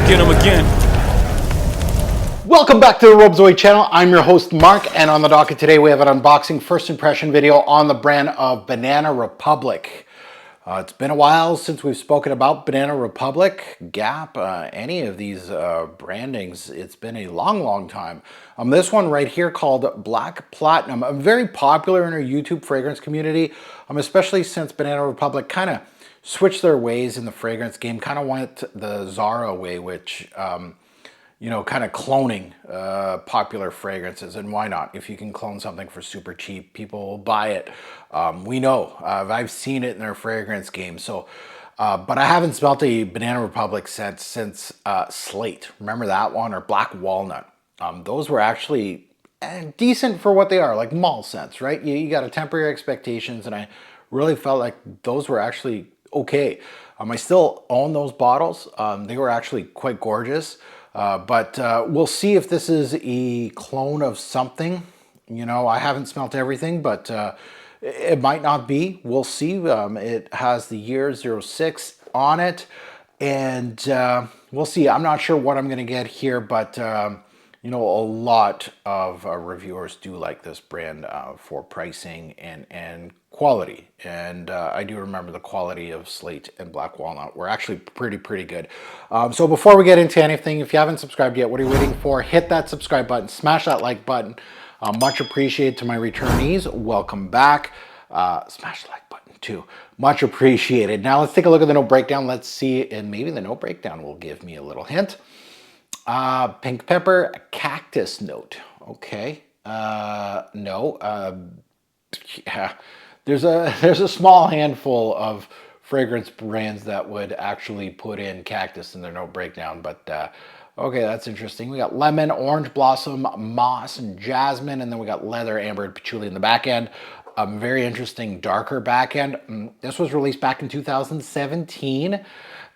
go get them again. Welcome back to the Robzoid channel. I'm your host Mark, and on the docket today we have an unboxing first impression video on the brand of Banana Republic. It's been a while since we've spoken about Banana Republic, Gap, any of these brandings. It's been a long time. This one right here called Black Platinum, very popular in our YouTube fragrance community, especially since Banana Republic kind of switched their ways in the fragrance game, kind of went the Zara way, which you know, kind of cloning popular fragrances. And why not? If you can clone something for super cheap, people will buy it. We know. I've seen it in their fragrance game. So, but I haven't smelt a Banana Republic scent since Slate. Remember that one? Or Black Walnut. Those were actually decent for what they are, like mall scents, right? You got to temper your expectations, and I really felt like those were actually okay. I still own those bottles. They were actually quite gorgeous. But we'll see if this is a clone of something. You know, I haven't smelt everything, but it might not be. We'll see. It has the year 06 on it, and we'll see. I'm not sure what I'm going to get here, but you know, a lot of reviewers do like this brand for pricing and quality, and I do remember the quality of Slate and Black Walnut were actually pretty good. So before we get into anything, if you haven't subscribed yet, what are you waiting for? Hit that subscribe button, smash that like button. Much appreciated to my returnees. Welcome back. Smash the like button too. Much appreciated. Now let's take a look at the note breakdown. Let's see, and maybe the note breakdown will give me a little hint. Pink pepper, cactus note. Okay. No. Yeah. There's a small handful of fragrance brands that would actually put in cactus in their note breakdown, but okay, that's interesting. We got lemon, orange blossom, moss, and jasmine, and then we got leather, amber, and patchouli in the back end. Very interesting, darker back end. This was released back in 2017.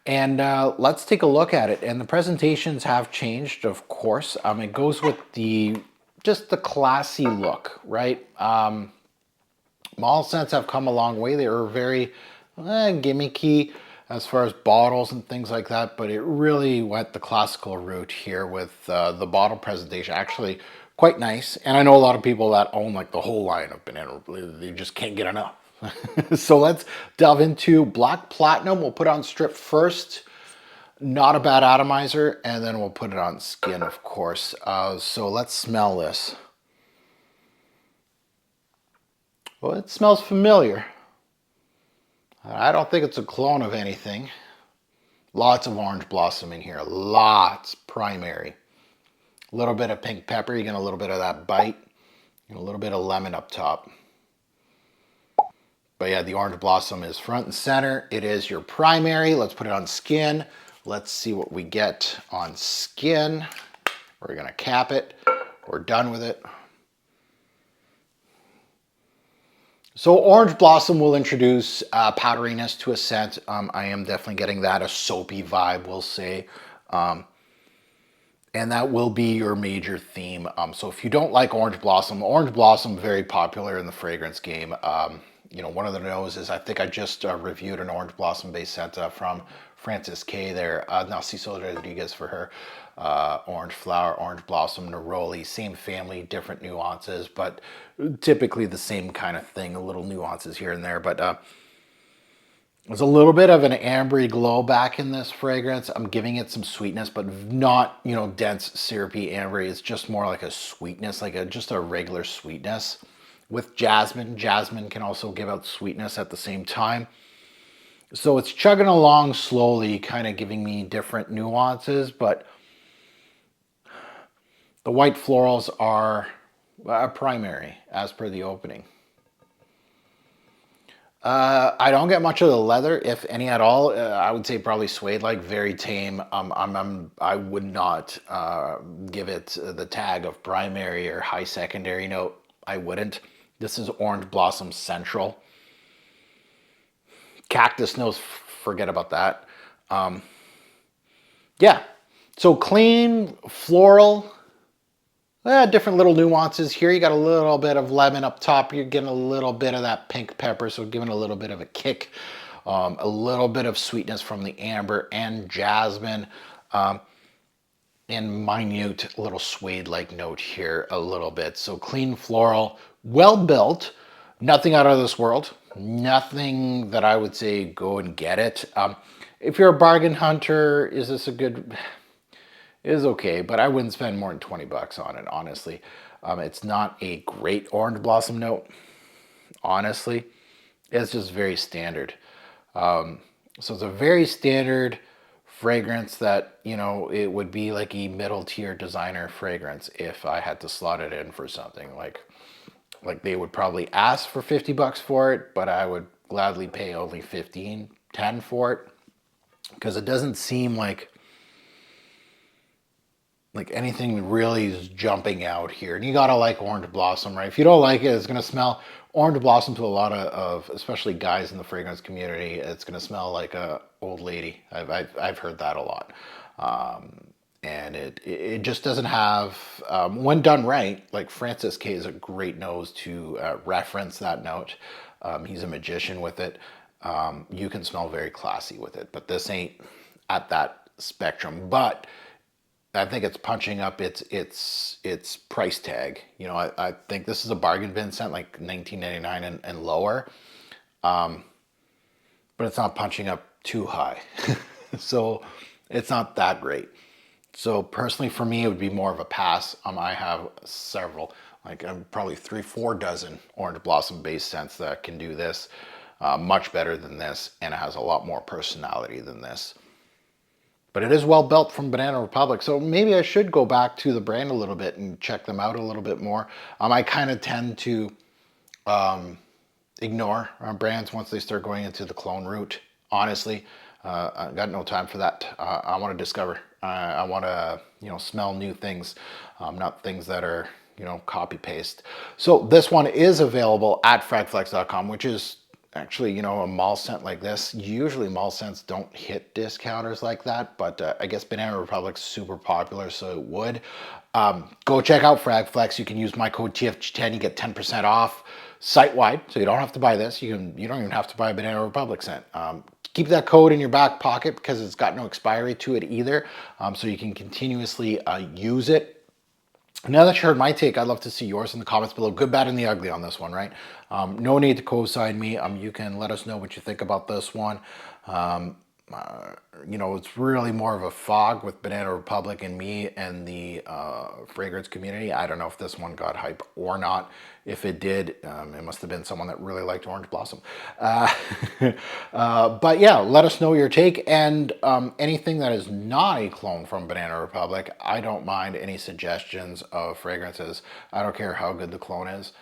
And let's take a look at it. And the presentations have changed, of course. It goes with just the classy look, right? Mall scents have come a long way. They were very gimmicky as far as bottles and things like that, but it really went the classical route here with the bottle presentation. Actually quite nice. And I know a lot of people that own like the whole line of Banana, they just can't get enough. So let's delve into Black Platinum. We'll put on strip first. Not a bad atomizer. And then we'll put it on skin, of course. So let's smell this. Well, it smells familiar. I don't think it's a clone of anything. Lots of orange blossom in here. Lots. Primary. A little bit of pink pepper. You get a little bit of that bite. And a little bit of lemon up top. But yeah, the orange blossom is front and center. It is your primary. Let's put it on skin. Let's see what we get on skin. We're going to cap it. We're done with it. So orange blossom will introduce powderiness to a scent. I am definitely getting that, a soapy vibe, we'll say. And that will be your major theme. So if you don't like orange blossom, very popular in the fragrance game. You know, one of the noses, I think I just reviewed an orange blossom based scent from Frances K there. Narciso Rodriguez for her. Orange flower, orange blossom, neroli, same family, different nuances, but typically the same kind of thing, a little nuances here and there. But there's a little bit of an ambery glow back in this fragrance. I'm giving it some sweetness, but not, you know, dense, syrupy ambery. It's just more like a sweetness, like just a regular sweetness. With jasmine. Jasmine can also give out sweetness at the same time. So it's chugging along slowly, kind of giving me different nuances, but the white florals are primary as per the opening. I don't get much of the leather, if any at all. I would say probably suede, like very tame. I would not give it the tag of primary or high secondary note. I wouldn't. This is orange blossom central. Cactus notes, forget about that. Yeah, so clean, floral, different little nuances here. You got a little bit of lemon up top. You're getting a little bit of that pink pepper, so giving a little bit of a kick. A little bit of sweetness from the amber and jasmine. and minute little suede-like note here a little bit. So clean floral, well built, nothing out of this world, nothing that I would say go and get it. If you're a bargain hunter, is this a good, it is okay, but I wouldn't spend more than 20 bucks on it, honestly. It's not a great orange blossom note, honestly. It's just very standard. So it's a very standard fragrance that, you know, it would be like a middle tier designer fragrance if I had to slot it in for something. Like they would probably ask for 50 bucks for it, but I would gladly pay only 15, 10 for it, because it doesn't seem like anything really is jumping out here. And you gotta like orange blossom, right? If you don't like it, it's gonna smell orange blossom to a lot of especially guys in the fragrance community. It's gonna smell like a old lady. I've heard that a lot. And it just doesn't have, when done right, like Francis K is a great nose to reference that note. He's a magician with it. You can smell very classy with it, but this ain't at that spectrum. But I think it's punching up its price tag. You know, I think this is a bargain bin scent, like $19.99 and lower. But it's not punching up too high. So it's not that great. So personally for me, it would be more of a pass. I have several, like probably 3-4 dozen orange blossom based scents that can do this much better than this. And it has a lot more personality than this. But it is well built from Banana Republic, so maybe I should go back to the brand a little bit and check them out a little bit more. I kind of tend to ignore brands once they start going into the clone route. Honestly, I got no time for that. I want to discover. I want to, smell new things, not things that are, copy paste. So this one is available at fragflex.com, which is actually, a mall scent like this. Usually mall scents don't hit discounters like that, but I guess Banana Republic's super popular, so it would. Go check out Fragflex. You can use my code TFG10. You get 10% off site-wide, so you don't have to buy this. You don't even have to buy a Banana Republic scent. Keep that code in your back pocket because it's got no expiry to it either, so you can continuously use it. Now that you heard my take, I'd love to see yours in the comments below. Good, bad, and the ugly on this one, right? No need to co-sign me. You can let us know what you think about this one. It's really more of a fog with Banana Republic and me and the fragrance community. I don't know if this one got hype or not. If it did, it must have been someone that really liked Orange Blossom. But yeah, let us know your take, and anything that is not a clone from Banana Republic. I don't mind any suggestions of fragrances. I don't care how good the clone is.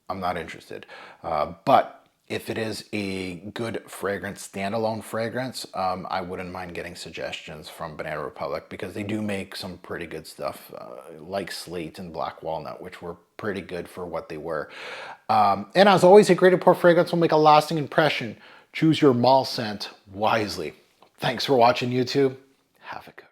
I'm not interested. But if it is a good fragrance, standalone fragrance, I wouldn't mind getting suggestions from Banana Republic because they do make some pretty good stuff, like Slate and Black Walnut, which were pretty good for what they were. And as always, a great import fragrance will make a lasting impression. Choose your mall scent wisely. Thanks for watching, YouTube. Have a good